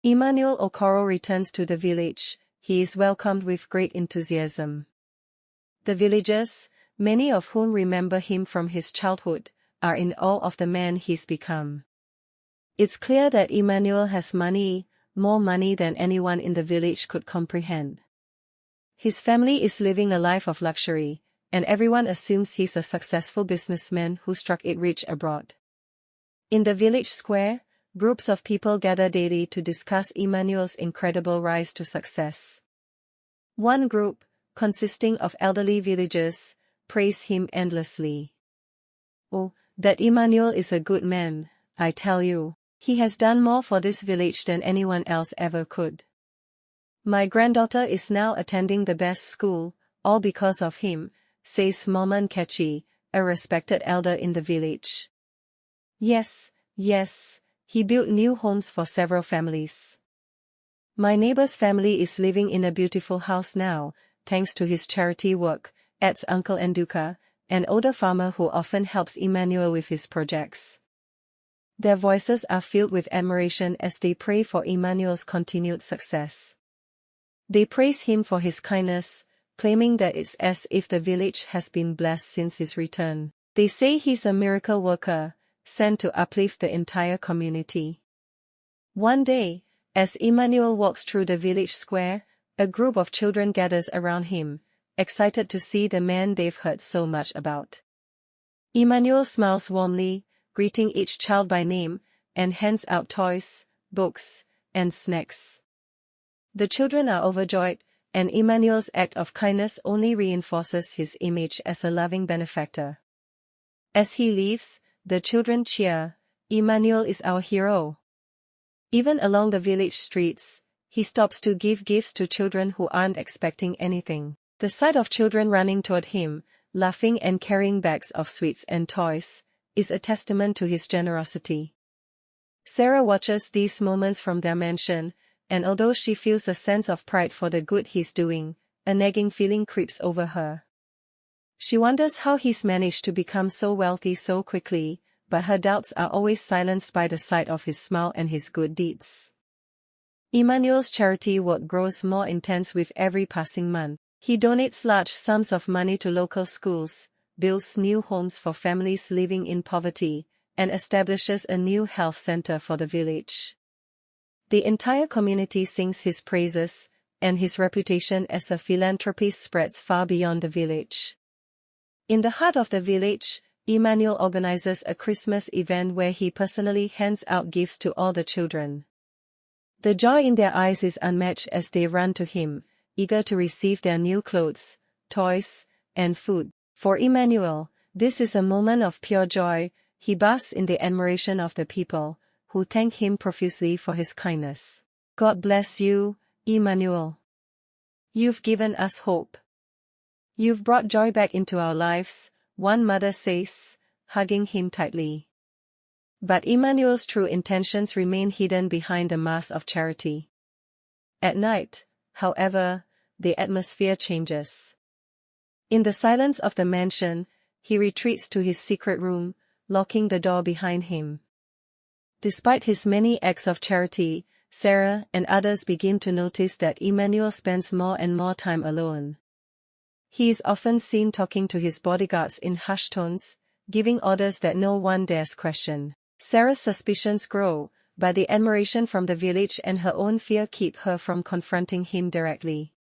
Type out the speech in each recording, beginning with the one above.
Emmanuel Okoro returns to the village. He is welcomed with great enthusiasm. The villagers, many of whom remember him from his childhood, are in awe of the man he's become. It's clear that Emmanuel has money, more money than anyone in the village could comprehend. His family is living a life of luxury, and everyone assumes he's a successful businessman who struck it rich abroad. In the village square, groups of people gather daily to discuss Emmanuel's incredible rise to success. One group, consisting of elderly villagers, praise him endlessly. "Oh, that Emmanuel is a good man, I tell you. He has done more for this village than anyone else ever could. My granddaughter is now attending the best school, all because of him," says Moman Kechi, a respected elder in the village. Yes, he built new homes for several families. "My neighbor's family is living in a beautiful house now, thanks to his charity work," adds Uncle Nduka, an older farmer who often helps Emmanuel with his projects. Their voices are filled with admiration as they pray for Emmanuel's continued success. They praise him for his kindness, claiming that it's as if the village has been blessed since his return. They say he's a miracle worker, sent to uplift the entire community. One day, as Emmanuel walks through the village square, a group of children gathers around him, excited to see the man they've heard so much about. Emmanuel smiles warmly, greeting each child by name, and hands out toys, books, and snacks. The children are overjoyed, and Emmanuel's act of kindness only reinforces his image as a loving benefactor. As he leaves, the children cheer, "Emmanuel is our hero." Even along the village streets, he stops to give gifts to children who aren't expecting anything. The sight of children running toward him, laughing and carrying bags of sweets and toys, is a testament to his generosity. Sarah watches these moments from their mansion, and although she feels a sense of pride for the good he's doing, a nagging feeling creeps over her. She wonders how he's managed to become so wealthy so quickly, but her doubts are always silenced by the sight of his smile and his good deeds. Emmanuel's charity work grows more intense with every passing month. He donates large sums of money to local schools, builds new homes for families living in poverty, and establishes a new health center for the village. The entire community sings his praises, and his reputation as a philanthropist spreads far beyond the village. In the heart of the village, Emmanuel organizes a Christmas event where he personally hands out gifts to all the children. The joy in their eyes is unmatched as they run to him, eager to receive their new clothes, toys, and food. For Emmanuel, this is a moment of pure joy. He basks in the admiration of the people, who thank him profusely for his kindness. "God bless you, Emmanuel. You've given us hope. You've brought joy back into our lives," one mother says, hugging him tightly. But Emmanuel's true intentions remain hidden behind a mask of charity. At night, however, the atmosphere changes. In the silence of the mansion, he retreats to his secret room, locking the door behind him. Despite his many acts of charity, Sarah and others begin to notice that Emmanuel spends more and more time alone. He is often seen talking to his bodyguards in hushed tones, giving orders that no one dares question. Sarah's suspicions grow, but the admiration from the village and her own fear keep her from confronting him directly.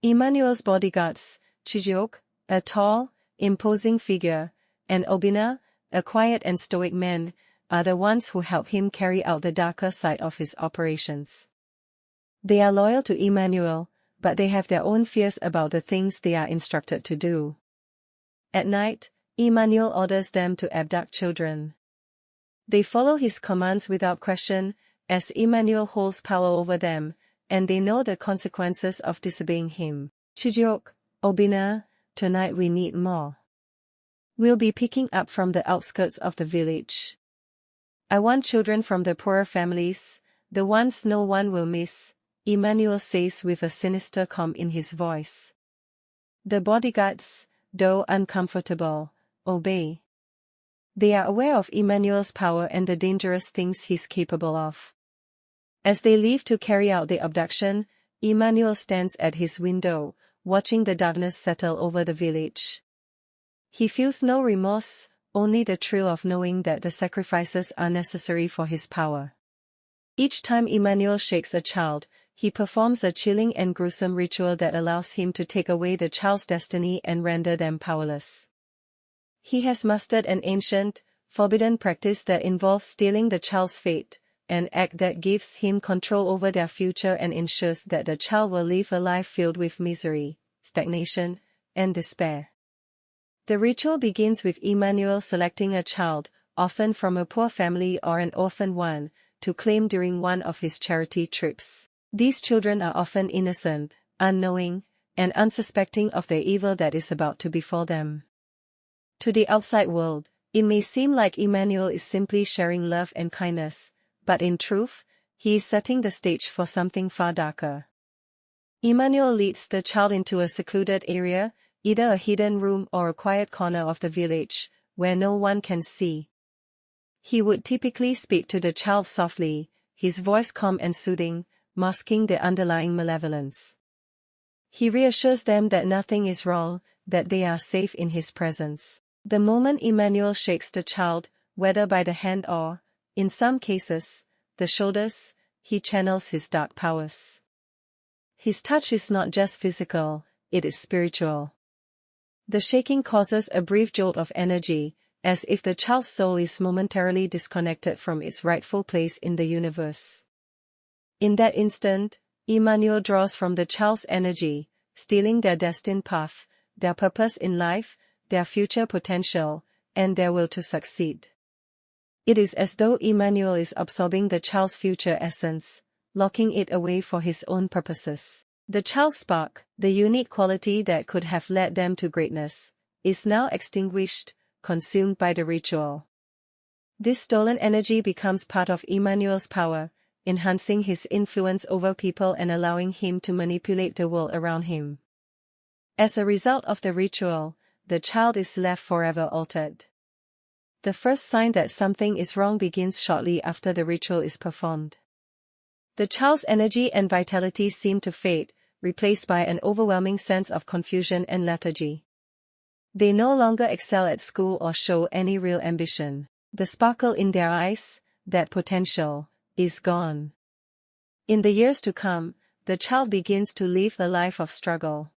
Emmanuel's bodyguards, Chijiok, a tall, imposing figure, and Obina, a quiet and stoic man, are the ones who help him carry out the darker side of his operations. They are loyal to Emmanuel, but they have their own fears about the things they are instructed to do. At night, Emmanuel orders them to abduct children. They follow his commands without question, as Emmanuel holds power over them, and they know the consequences of disobeying him. "Chijiok, Obina, tonight we need more. We'll be picking up from the outskirts of the village. I want children from the poorer families, the ones no one will miss," Emmanuel says with a sinister calm in his voice. The bodyguards, though uncomfortable, obey. They are aware of Emmanuel's power and the dangerous things he's capable of. As they leave to carry out the abduction, Emmanuel stands at his window, watching the darkness settle over the village. He feels no remorse, only the thrill of knowing that the sacrifices are necessary for his power. Each time Emmanuel shakes a child, he performs a chilling and gruesome ritual that allows him to take away the child's destiny and render them powerless. He has mastered an ancient, forbidden practice that involves stealing the child's fate, an act that gives him control over their future and ensures that the child will live a life filled with misery, stagnation, and despair. The ritual begins with Emmanuel selecting a child, often from a poor family or an orphaned one, to claim during one of his charity trips. These children are often innocent, unknowing, and unsuspecting of the evil that is about to befall them. To the outside world, it may seem like Emmanuel is simply sharing love and kindness, but in truth, he is setting the stage for something far darker. Emmanuel leads the child into a secluded area, either a hidden room or a quiet corner of the village, where no one can see. He would typically speak to the child softly, his voice calm and soothing, masking the underlying malevolence. He reassures them that nothing is wrong, that they are safe in his presence. The moment Emmanuel shakes the child, whether by the hand or, in some cases, the shoulders, he channels his dark powers. His touch is not just physical, it is spiritual. The shaking causes a brief jolt of energy, as if the child's soul is momentarily disconnected from its rightful place in the universe. In that instant, Emmanuel draws from the child's energy, stealing their destined path, their purpose in life, their future potential, and their will to succeed. It is as though Emmanuel is absorbing the child's future essence, locking it away for his own purposes. The child's spark, the unique quality that could have led them to greatness, is now extinguished, consumed by the ritual. This stolen energy becomes part of Emmanuel's power, enhancing his influence over people and allowing him to manipulate the world around him. As a result of the ritual, the child is left forever altered. The first sign that something is wrong begins shortly after the ritual is performed. The child's energy and vitality seem to fade, replaced by an overwhelming sense of confusion and lethargy. They no longer excel at school or show any real ambition. The sparkle in their eyes, that potential, is gone. In the years to come, the child begins to live a life of struggle.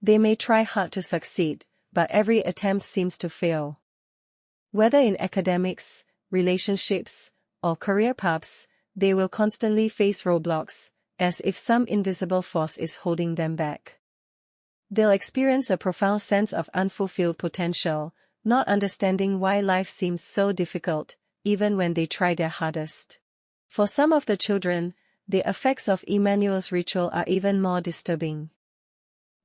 They may try hard to succeed, but every attempt seems to fail. Whether in academics, relationships, or career paths, they will constantly face roadblocks, as if some invisible force is holding them back. They'll experience a profound sense of unfulfilled potential, not understanding why life seems so difficult, even when they try their hardest. For some of the children, the effects of Emmanuel's ritual are even more disturbing.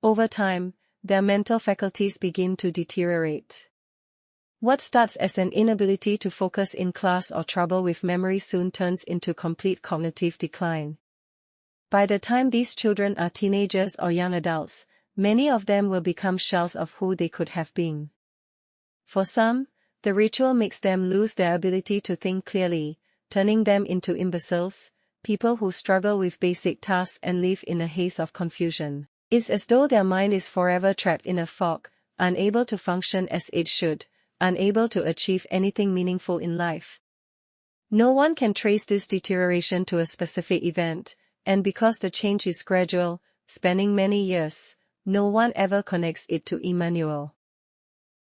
Over time, their mental faculties begin to deteriorate. What starts as an inability to focus in class or trouble with memory soon turns into complete cognitive decline. By the time these children are teenagers or young adults, many of them will become shells of who they could have been. For some, the ritual makes them lose their ability to think clearly, turning them into imbeciles, people who struggle with basic tasks and live in a haze of confusion. It's as though their mind is forever trapped in a fog, unable to function as it should, unable to achieve anything meaningful in life. No one can trace this deterioration to a specific event, and because the change is gradual, spanning many years, no one ever connects it to Emmanuel.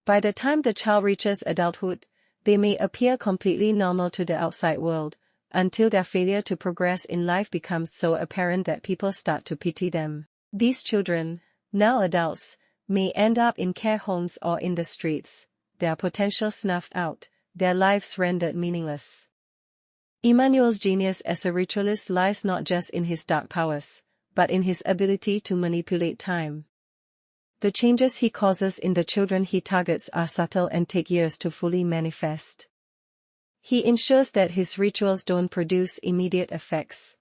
By the time the child reaches adulthood, they may appear completely normal to the outside world, until their failure to progress in life becomes so apparent that people start to pity them. These children, now adults, may end up in care homes or in the streets, their potential snuffed out, their lives rendered meaningless. Emmanuel's genius as a ritualist lies not just in his dark powers, but in his ability to manipulate time. The changes he causes in the children he targets are subtle and take years to fully manifest. He ensures that his rituals don't produce immediate effects.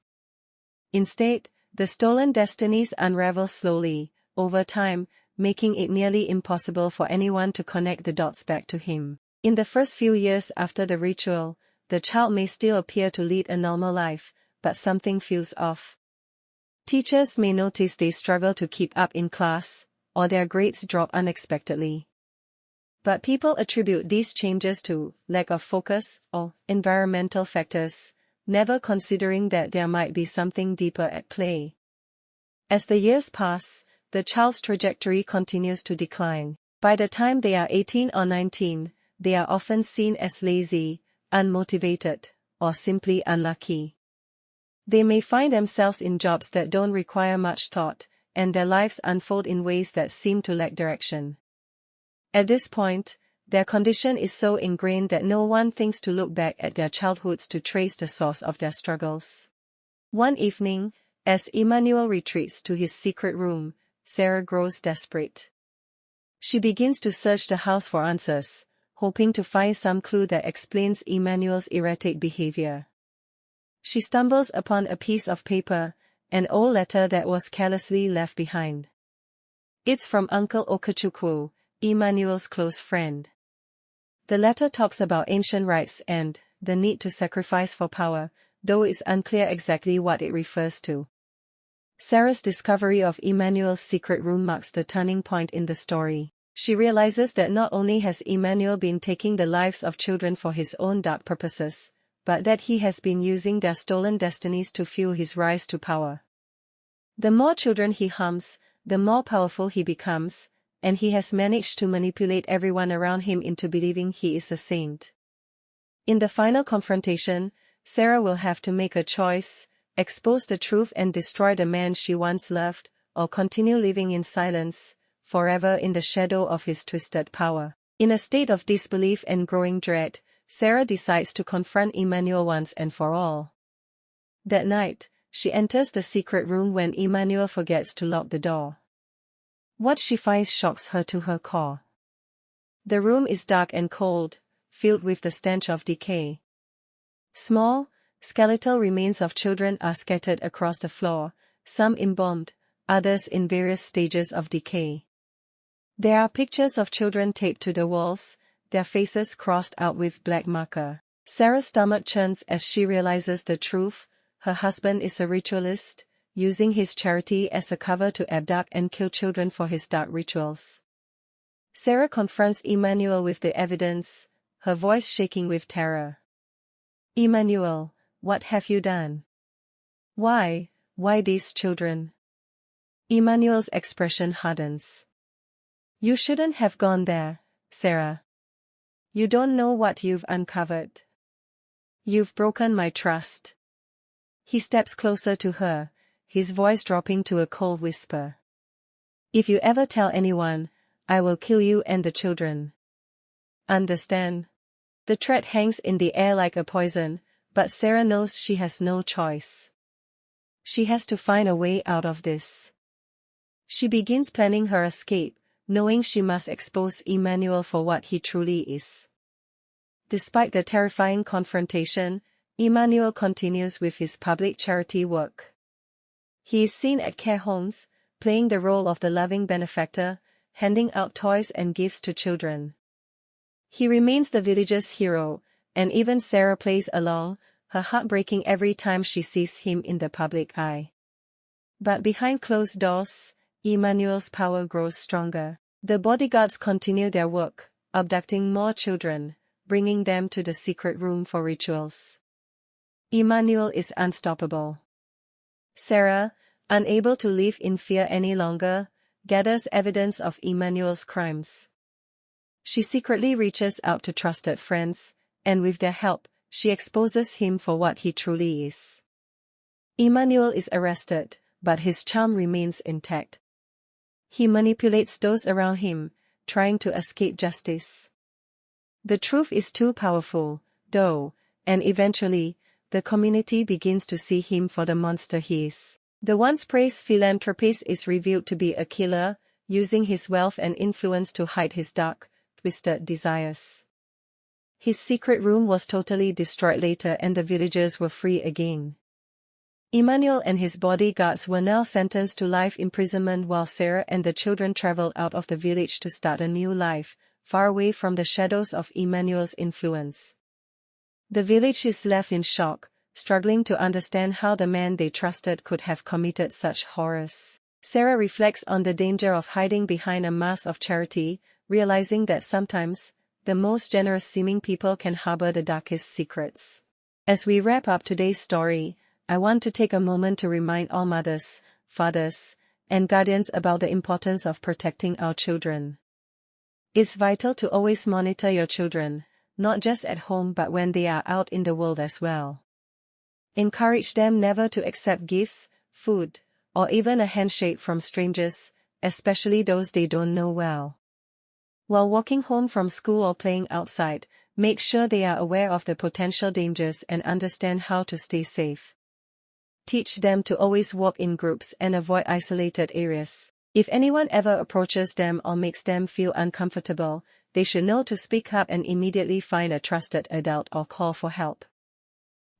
Instead, the stolen destinies unravel slowly, over time, making it nearly impossible for anyone to connect the dots back to him. In the first few years after the ritual, the child may still appear to lead a normal life, but something feels off. Teachers may notice they struggle to keep up in class, or their grades drop unexpectedly. But people attribute these changes to lack of focus or environmental factors, never considering that there might be something deeper at play. As the years pass, the child's trajectory continues to decline. By the time they are 18 or 19, they are often seen as lazy, unmotivated, or simply unlucky. They may find themselves in jobs that don't require much thought, and their lives unfold in ways that seem to lack direction. At this point, their condition is so ingrained that no one thinks to look back at their childhoods to trace the source of their struggles. One evening, as Emmanuel retreats to his secret room, Sarah grows desperate. She begins to search the house for answers, hoping to find some clue that explains Emmanuel's erratic behavior. She stumbles upon a piece of paper, an old letter that was carelessly left behind. It's from Uncle Okechukwu, Emmanuel's close friend. The letter talks about ancient rites and the need to sacrifice for power, though it's unclear exactly what it refers to. Sarah's discovery of Emmanuel's secret room marks the turning point in the story. She realizes that not only has Emmanuel been taking the lives of children for his own dark purposes, but that he has been using their stolen destinies to fuel his rise to power. The more children he harms, the more powerful he becomes, and he has managed to manipulate everyone around him into believing he is a saint. In the final confrontation, Sarah will have to make a choice: expose the truth and destroy the man she once loved, or continue living in silence, forever in the shadow of his twisted power. In a state of disbelief and growing dread, Sarah decides to confront Emmanuel once and for all. That night, she enters the secret room when Emmanuel forgets to lock the door. What she finds shocks her to her core. The room is dark and cold, filled with the stench of decay. Small, skeletal remains of children are scattered across the floor, some embalmed, others in various stages of decay. There are pictures of children taped to the walls, their faces crossed out with black marker. Sarah's stomach churns as she realizes the truth: her husband is a ritualist, using his charity as a cover to abduct and kill children for his dark rituals. Sarah confronts Emmanuel with the evidence, her voice shaking with terror. "Emmanuel, what have you done? Why these children?" Emmanuel's expression hardens. "You shouldn't have gone there, Sarah. You don't know what you've uncovered. You've broken my trust." He steps closer to her, his voice dropping to a cold whisper. "If you ever tell anyone, I will kill you and the children. Understand?" The threat hangs in the air like a poison, but Sarah knows she has no choice. She has to find a way out of this. She begins planning her escape, knowing she must expose Emmanuel for what he truly is. Despite the terrifying confrontation, Emmanuel continues with his public charity work. He is seen at care homes, playing the role of the loving benefactor, handing out toys and gifts to children. He remains the village's hero, and even Sarah plays along, her heart breaking every time she sees him in the public eye. But behind closed doors, Emmanuel's power grows stronger. The bodyguards continue their work, abducting more children, bringing them to the secret room for rituals. Emmanuel is unstoppable. Sarah, unable to live in fear any longer, gathers evidence of Emmanuel's crimes. She secretly reaches out to trusted friends, and with their help, she exposes him for what he truly is. Emmanuel is arrested, but his charm remains intact. He manipulates those around him, trying to escape justice. The truth is too powerful, though, and eventually, the community begins to see him for the monster he is. The once praised philanthropist is revealed to be a killer, using his wealth and influence to hide his dark, twisted desires. His secret room was totally destroyed later and the villagers were free again. Emmanuel and his bodyguards were now sentenced to life imprisonment while Sarah and the children traveled out of the village to start a new life, far away from the shadows of Emmanuel's influence. The village is left in shock, struggling to understand how the man they trusted could have committed such horrors. Sarah reflects on the danger of hiding behind a mask of charity, realizing that sometimes, the most generous-seeming people can harbor the darkest secrets. As we wrap up today's story, I want to take a moment to remind all mothers, fathers, and guardians about the importance of protecting our children. It's vital to always monitor your children, not just at home but when they are out in the world as well. Encourage them never to accept gifts, food, or even a handshake from strangers, especially those they don't know well. While walking home from school or playing outside, make sure they are aware of the potential dangers and understand how to stay safe. Teach them to always walk in groups and avoid isolated areas. If anyone ever approaches them or makes them feel uncomfortable, they should know to speak up and immediately find a trusted adult or call for help.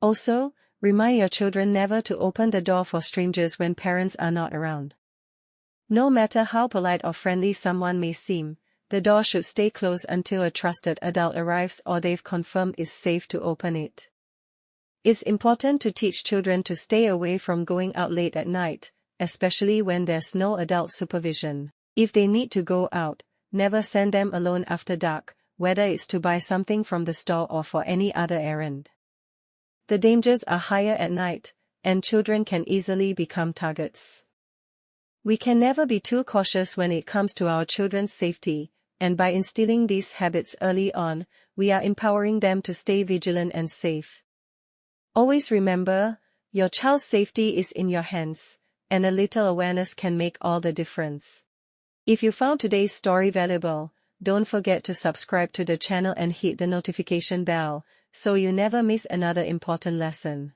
Also, remind your children never to open the door for strangers when parents are not around. No matter how polite or friendly someone may seem, the door should stay closed until a trusted adult arrives or they've confirmed it's safe to open it. It's important to teach children to stay away from going out late at night, especially when there's no adult supervision. If they need to go out, never send them alone after dark, whether it's to buy something from the store or for any other errand. The dangers are higher at night, and children can easily become targets. We can never be too cautious when it comes to our children's safety, and by instilling these habits early on, we are empowering them to stay vigilant and safe. Always remember, your child's safety is in your hands, and a little awareness can make all the difference. If you found today's story valuable, don't forget to subscribe to the channel and hit the notification bell, so you never miss another important lesson.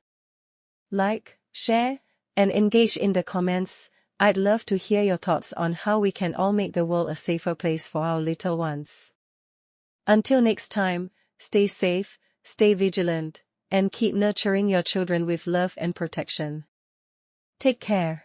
Like, share, and engage in the comments. I'd love to hear your thoughts on how we can all make the world a safer place for our little ones. Until next time, stay safe, stay vigilant, and keep nurturing your children with love and protection. Take care.